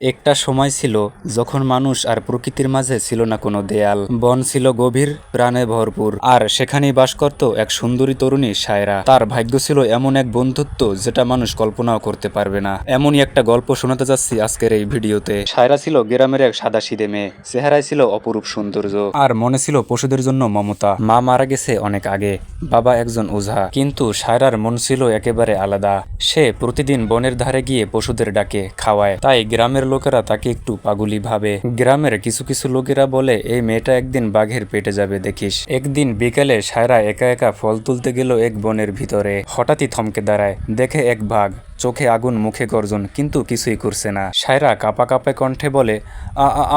একটা সময় ছিল যখন মানুষ আর প্রকৃতির মাঝে ছিল না কোনো দেয়াল। বন ছিল গভীর, প্রাণে ভরপুর, আর সেখানেই বাস করত এক সুন্দরী তরুণী সায়রা। তার ভাগ্য ছিল এমন এক বন্ধুত্ব যেটা মানুষ কল্পনাও করতে পারবে না। এমনই একটা গল্প শোনাতে যাচ্ছি আজকের এই ভিডিওতে। সায়রা ছিল গ্রামের এক সাদাসিধে মেয়ে, চেহারায় ছিল অপরূপ সৌন্দর্য, আর মনে ছিল পশুদের জন্য মমতা। মা মারা গেছে অনেক আগে, বাবা একজন ওঝা, কিন্তু সায়রার মন ছিল একেবারে আলাদা। সে প্রতিদিন বনের ধারে গিয়ে পশুদের ডাকে, খাওয়ায়। তাই গ্রামের লোকেরা তাকে একটু পাগলি ভাবে। গ্রামের কিছু কিছু লোকেরা বলে এই মেয়েটা একদিন বাঘের পেটে যাবে দেখিস। একদিন বিকেলে সায়রা একা একা ফল তুলতে গেল এক বনের ভিতরে। হঠাৎই থমকে দাঁড়ায়, দেখে এক বাঘ, চোখে আগুন, মুখে গর্জন, কিন্তু কিছুই করছে না। সায়রা কাঁপা কাঁপে কণ্ঠে বলে,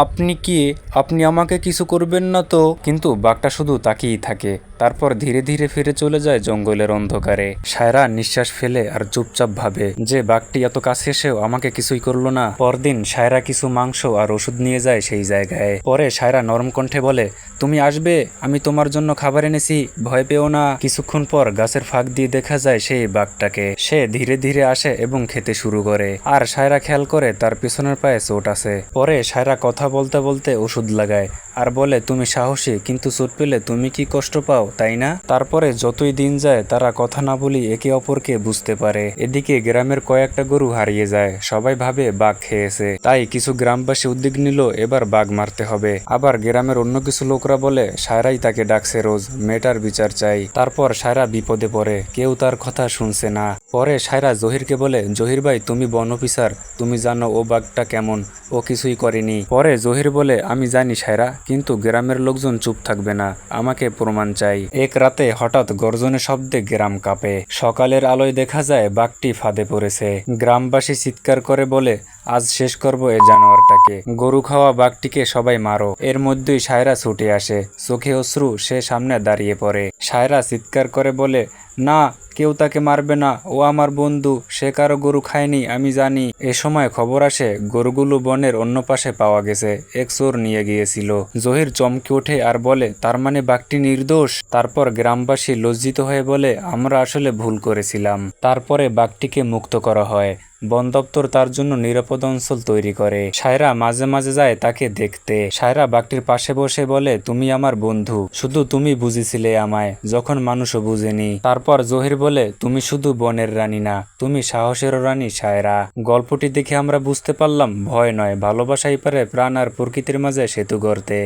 আপনি কি? আপনি আমাকে কিছু করবেন না তো? কিন্তু বাঘটা শুধু তাকিয়েই থাকে, তারপর ধীরে ধীরে ফিরে চলে যায় জঙ্গলের অন্ধকারে। সায়রা নিঃশ্বাস ফেলে আর চুপচাপ ভাবে যে বাঘটি এত কাছে এসেও আমাকে কিছুই করলো না। পরদিন সায়রা কিছু মাংস আর ওষুধ নিয়ে যায় সেই জায়গায়। পরে সায়রা নরম কণ্ঠে বলে, তুমি আসবে, আমি তোমার জন্য খাবার এনেছি, ভয় পেও না। কিছুক্ষণ পর গাছের ফাঁক দিয়ে দেখা যায় সেই বাঘটাকে। সে ধীরে ধীরে আসে এবং খেতে শুরু করে, আর সায়রা খেয়াল করে তার পিছনের পায়ে চোট আছে। পরে সায়রা কথা বলতে বলতে ওষুধ লাগায় আর বলে, তুমি সাহসী, কিন্তু চোট পেলে তুমি কি কষ্ট পাও, তাই না? তারপরে যতই দিন যায় তারা কথা না বলি একে অপরকে বুঝতে পারে। এদিকে গ্রামের কয়েকটা গরু হারিয়ে যায়, সবাই ভাবে বাঘ খেয়েছে। তাই কিছু গ্রামবাসী উদ্যোগ নিল এবার বাঘ মারতে হবে। আবার গ্রামের অন্য কিছু লোকরা বলে সায়রাই তাকে ডাকছে রোজ, মেয়েটার বিচার চাই। তারপর সায়রা বিপদে পড়ে, কেউ তার কথা শুনছে না। পরে সায়রা জহিরকে বলে, জহির ভাই, তুমি বন অফিসার, তুমি জানো ও বাঘটা কেমন, ও কিছুই করেনি। পরে জহির বলে, আমি জানি সায়রা, কিন্তু গ্রামের লোকজন চুপ থাকবে না, আমাকে প্রমাণ চাই। এক রাতে হঠাৎ গর্জনের শব্দে গ্রাম কাঁপে। সকালের আলোয় দেখা যায় বাঘটি ফাঁদে পড়েছে। গ্রামবাসী চিৎকার করে বলে, আজ শেষ করব এ জানোয়ারটাকে, গরু খাওয়া বাঘটিকে সবাই মারো। এর মধ্যেই সায়রা ছুটে আসে, চোখে অশ্রু, সে সামনে দাঁড়িয়ে পড়ে। সায়রা চিৎকার করে বলে, না, কেউ তাকে মারবে না, ও আমার বন্ধু, সে কারো গরু খায়নি, আমি জানি। এ সময় খবর আসে গরুগুলো বনের অন্য পাশে পাওয়া গেছে, এক চোর নিয়ে গিয়েছিল। জহির চমকে ওঠে আর বলে, তার মানে বাঘটি নির্দোষ? তারপর গ্রামবাসী লজ্জিত হয়ে বলে, আমরা আসলে ভুল করেছিলাম। তারপরে বাঘটিকে মুক্ত করা হয়। বন দপ্তর তার জন্য নিরাপদ অঞ্চল তৈরি করে। সায়রা মাঝে মাঝে যায় তাকে দেখতে। সায়রা বাঘটির পাশে বসে বলে, তুমি আমার বন্ধু, শুধু তুমি বুঝেছিলে আমায় যখন মানুষও বুঝেনি। তারপর জহির বলে, তুমি শুধু বনের রানী না, তুমি সাহসেরও রানী সায়রা। গল্পটি দেখে আমরা বুঝতে পারলাম ভয় নয়, ভালোবাসাই পারে প্রাণ আর প্রকৃতির মাঝে সেতু গড়তে।